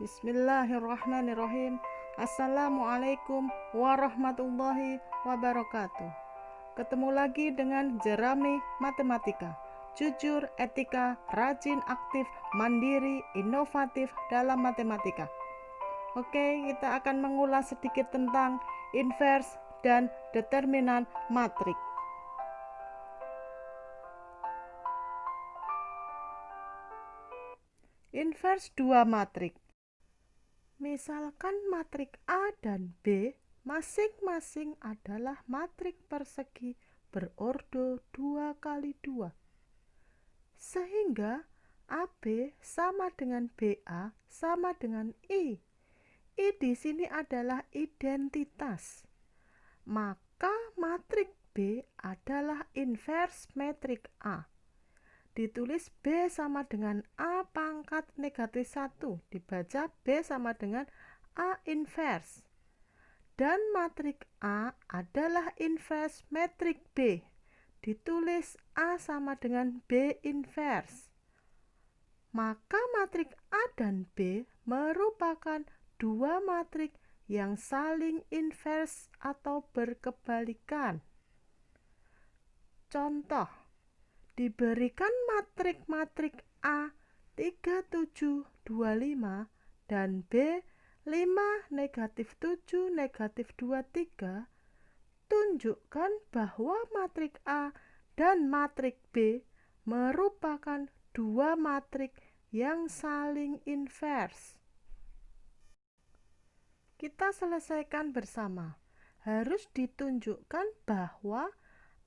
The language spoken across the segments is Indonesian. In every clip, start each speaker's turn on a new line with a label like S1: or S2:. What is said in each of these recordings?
S1: Bismillahirrahmanirrahim. Assalamualaikum warahmatullahi wabarakatuh. Ketemu lagi dengan Jerami Matematika. Jujur, etika, rajin, aktif, mandiri, inovatif dalam matematika. Oke, kita akan mengulas sedikit tentang inverse dan determinan matrik. Inverse dua matrik. Misalkan matrik A dan B masing-masing adalah matrik persegi berordo 2 kali 2. Sehingga AB sama dengan BA sama dengan I. I di sini adalah identitas. Maka matrik B adalah inverse matrik A. Ditulis B sama dengan A pangkat negatif 1. Dibaca B sama dengan A inverse. Dan matrik A adalah inverse matrik B. Ditulis A sama dengan B inverse. Maka matrik A dan B merupakan dua matrik yang saling inverse atau berkebalikan. Contoh, diberikan matrik A 3725 dan B 5 negatif 7 negatif 23, tunjukkan bahwa matrik A dan matrik B merupakan dua matrik yang saling inverse. Kita selesaikan bersama. Harus ditunjukkan bahwa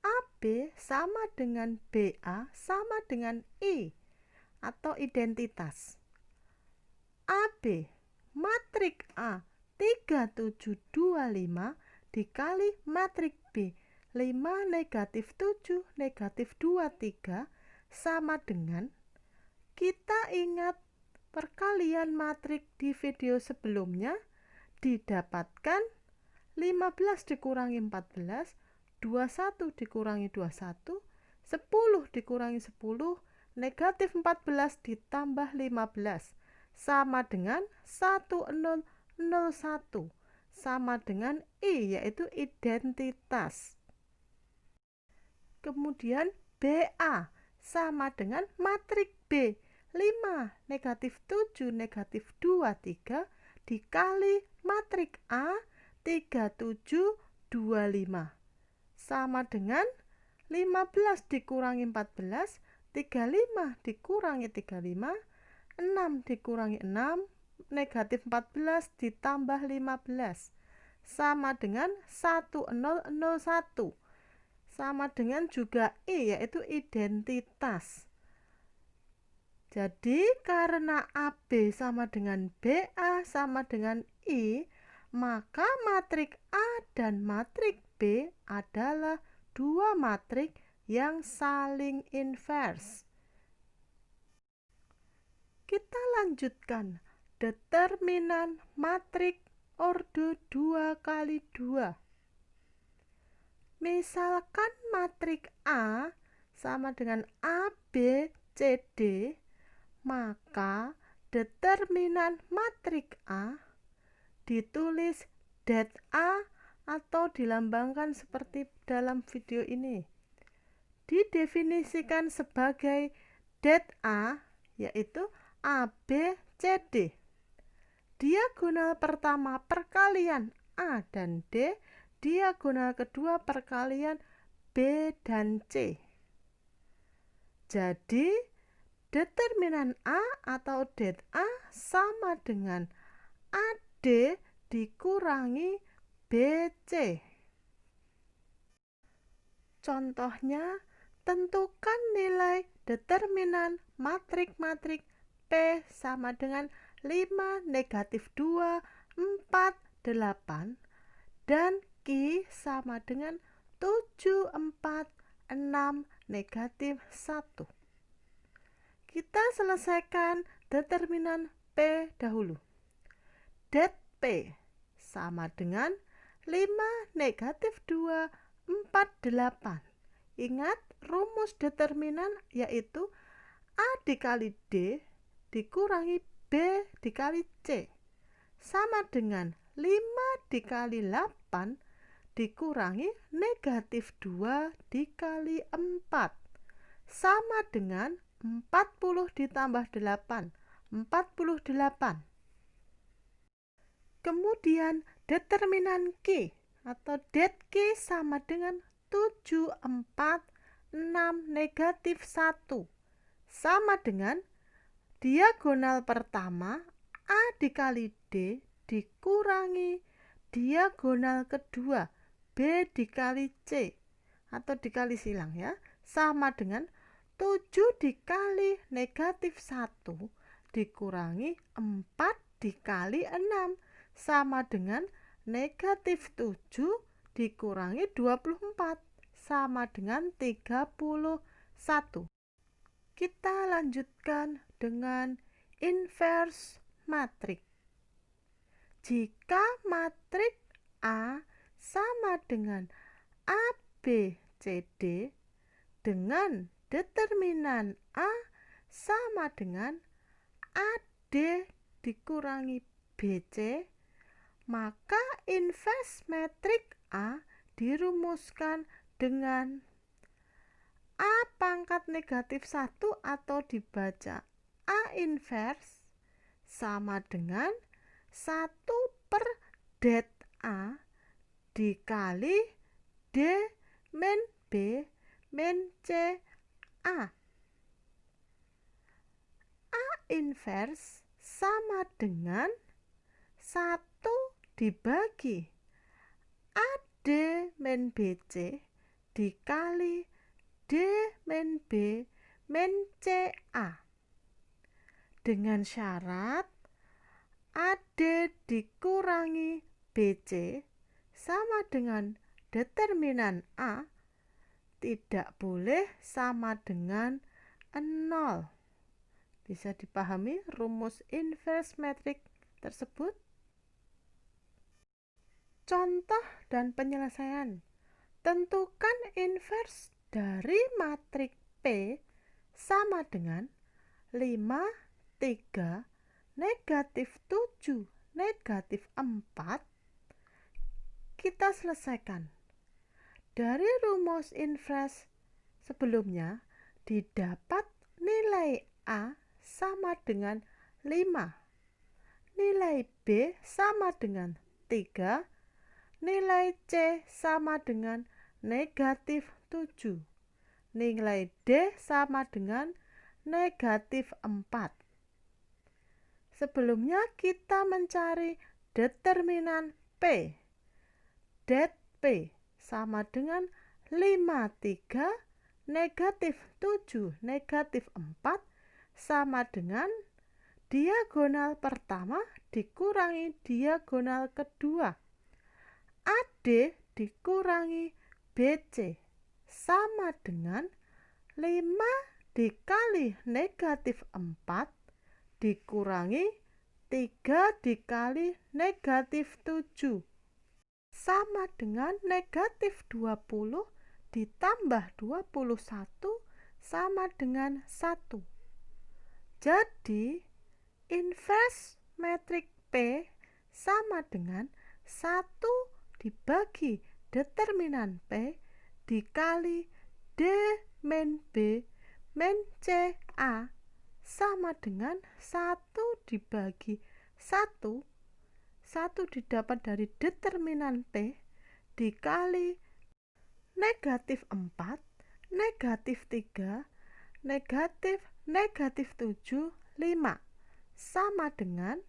S1: AB sama dengan BA sama dengan I atau identitas. AB matrik A 3725 dikali matrik B 5 negatif 7 negatif 23 sama dengan, kita ingat perkalian matrik di video sebelumnya, didapatkan 15 dikurangi 14, 21 dikurangi 21, 10 dikurangi 10, negatif 14 ditambah 15, sama dengan 1001, sama dengan I, yaitu identitas. Kemudian BA sama dengan matrik B, 5 negatif 7 negatif 23 dikali matrik A 3725. Sama dengan 15 dikurangi 14, 35 dikurangi 35, 6 dikurangi 6, negatif 14 ditambah 15, sama dengan 1001. Sama dengan juga I, yaitu identitas. Jadi karena AB sama dengan BA sama dengan I, maka matrik A dan matrik B adalah dua matrik yang saling inverse. Kita lanjutkan determinan matrik ordo 2 kali 2. Misalkan matrik A sama dengan ABCD, maka determinan matrik A ditulis det A atau dilambangkan seperti dalam video ini. Didefinisikan sebagai det A, yaitu ABCD. Diagonal pertama perkalian A dan D, diagonal kedua perkalian B dan C. Jadi determinan A atau det A sama dengan AD dikurangi BC. Contohnya, tentukan nilai determinan matrik-matrik P sama dengan 5 negatif 2 4 8 dan Q sama dengan 7 4 6 negatif 1. Kita selesaikan determinan P dahulu. Det P sama dengan 5 negatif 2 4 8. Ingat rumus determinan, yaitu A dikali D dikurangi B dikali C sama dengan 5 dikali 8 dikurangi negatif 2 dikali 4 sama dengan 40 ditambah 8, 48. Kemudian determinan Q atau det Q sama dengan 7, 4, 6, negatif 1 sama dengan diagonal pertama A dikali D dikurangi diagonal kedua B dikali C atau dikali silang ya, sama dengan 7 dikali negatif 1 dikurangi 4 dikali 6 sama dengan negatif 7 dikurangi 24 sama dengan 31. Kita lanjutkan dengan inverse matrik. Jika matrik A sama dengan ABCD dengan determinan A sama dengan AD dikurangi BC, maka inverse matrik A dirumuskan dengan A pangkat negatif 1 atau dibaca A inverse sama dengan 1 per det A dikali D min B min C A. A inverse sama dengan 1 dibagi AD min BC dikali D min B min CA dengan syarat AD dikurangi BC sama dengan determinan A tidak boleh sama dengan 0. Bisa dipahami rumus inverse matrik tersebut? Contoh dan penyelesaian. Tentukan inverse dari matrik P sama dengan 5, 3, negatif 7, negatif 4. Kita selesaikan. Dari rumus inverse sebelumnya didapat nilai A sama dengan 5, nilai B sama dengan 3, nilai C sama dengan negatif 7, nilai D sama dengan negatif 4. Sebelumnya kita mencari determinan P. Det P sama dengan 5, 3, negatif 7, negatif 4 sama dengan diagonal pertama dikurangi diagonal kedua. AD dikurangi BC sama dengan 5 dikali negatif 4 dikurangi 3 dikali negatif 7 sama dengan negatif 20 ditambah 21 sama dengan 1. Jadi inverse matrik P sama dengan 1 dibagi determinan P dikali D min B min C A sama dengan 1 dibagi 1 didapat dari determinan P dikali negatif 4, negatif 3, negatif 7, 5 sama dengan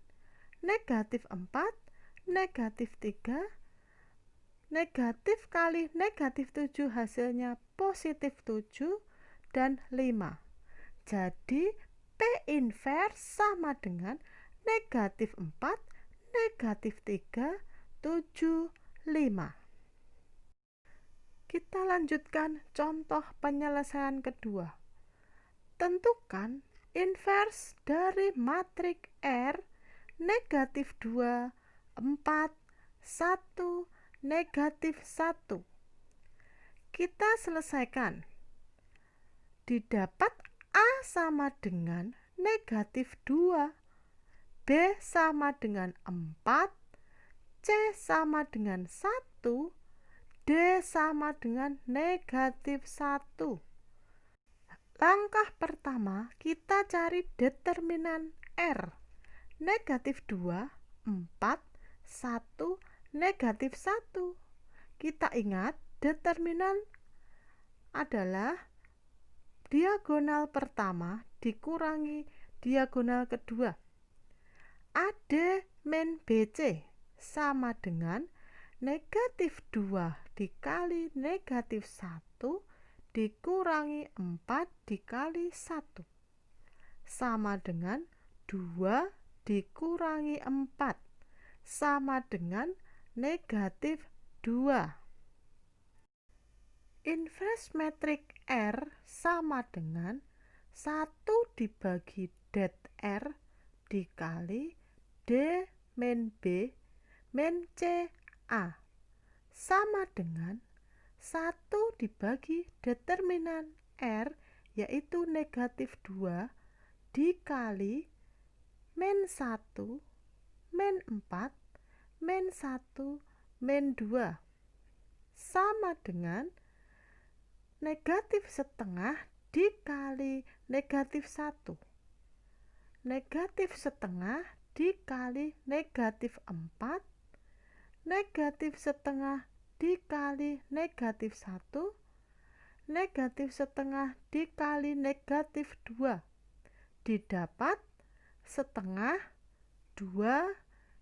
S1: negatif 4, negatif 3, negatif kali negatif 7 hasilnya positif 7 dan 5. Jadi P inverse sama dengan negatif 4, negatif 3, 7, 5. Kita lanjutkan contoh penyelesaian kedua. Tentukan inverse dari matrik R negatif 2, 4, 1, negatif 1. Kita selesaikan. Didapat A sama dengan negatif 2. B sama dengan 4, C sama dengan 1, D sama dengan negatif 1. Langkah pertama, kita cari determinan R. Negatif 2, 4, 1, negatif 1. Kita ingat determinan adalah diagonal pertama dikurangi diagonal kedua. AD min BC sama dengan negatif 2 dikali negatif 1 dikurangi 4 dikali 1 sama dengan 2 dikurangi 4 sama dengan negatif 2. Inverse metrik R sama dengan 1 dibagi det R dikali D min B min C A sama dengan 1 dibagi determinan R yaitu negatif 2 dikali min 1 min 4 min 1 min 2 sama dengan negatif setengah dikali negatif 1. Negatif setengah dikali negatif 4, negatif setengah dikali negatif 1, negatif setengah dikali negatif 2, didapat setengah 2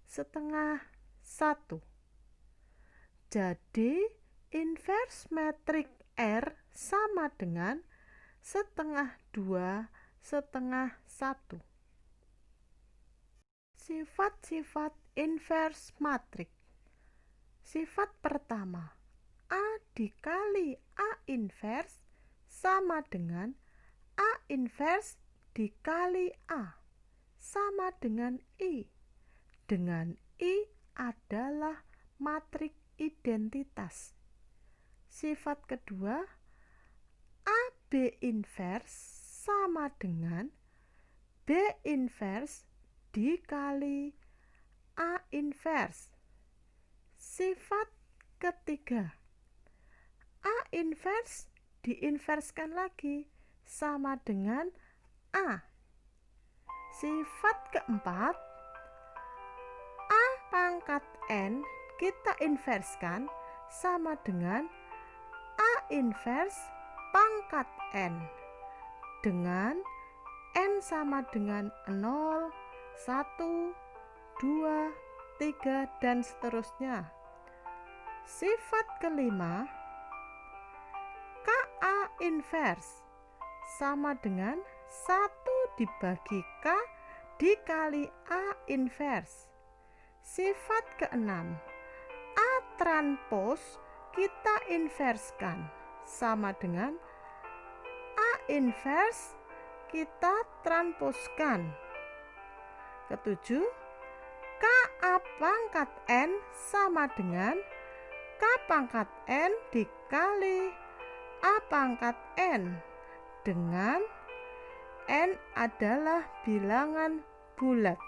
S1: setengah 1. Jadi inverse metrik R sama dengan setengah 2 setengah 1. Sifat-sifat inverse matrik. Sifat pertama, A dikali A inverse sama dengan A inverse dikali A sama dengan I. Dengan I adalah matrik identitas. Sifat kedua, AB inverse sama dengan B inverse dikali A inverse. Sifat ketiga, A inverse diinverskan lagi sama dengan A. Sifat keempat, A pangkat N kita inverskan sama dengan A inverse pangkat N dengan N sama dengan 0, 1, 2, 3, dan seterusnya. Sifat kelima, KA inverse sama dengan 1 dibagi K dikali A inverse. Sifat keenam, A transpose kita inverskan sama dengan A inverse kita transposkan. Ketujuh, KA pangkat N sama dengan K pangkat N dikali A pangkat N dengan N adalah bilangan bulat.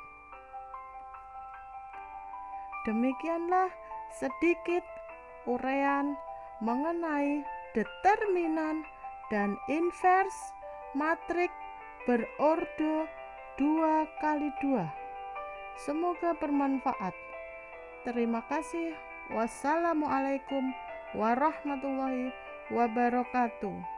S1: Demikianlah sedikit uraian mengenai determinan dan inverse matrik berorde 2x2. Semoga bermanfaat. Terima kasih. Wassalamualaikum warahmatullahi wabarakatuh.